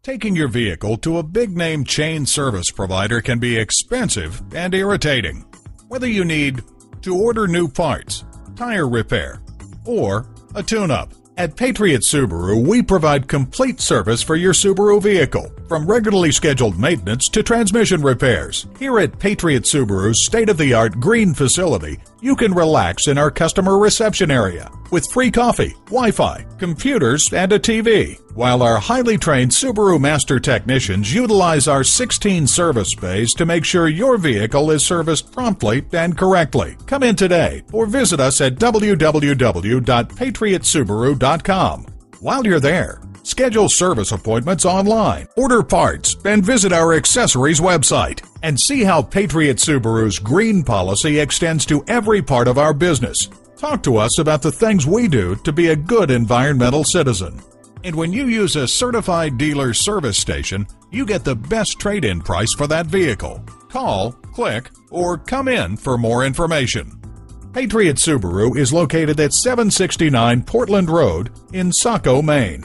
Taking your vehicle to a big-name chain service provider can be expensive and irritating. Whether you need to order new parts, tire repair, or a tune-up, at Patriot Subaru, we provide complete service for your Subaru vehicle, from regularly scheduled maintenance to transmission repairs. Here at Patriot Subaru's state-of-the-art green facility, you can relax in our customer reception area with free coffee, Wi-Fi, computers, and a TV, while our highly trained Subaru Master technicians utilize our 16 service bays to make sure your vehicle is serviced promptly and correctly. Come in today or visit us at www.patriotsubaru.com. While you're there, schedule service appointments online, order parts, and visit our accessories website, and see how Patriot Subaru's green policy extends to every part of our business. Talk to us about the things we do to be a good environmental citizen. And when you use a certified dealer service station, you get the best trade-in price for that vehicle. Call, click, or come in for more information. Patriot Subaru is located at 769 Portland Road in Saco, Maine.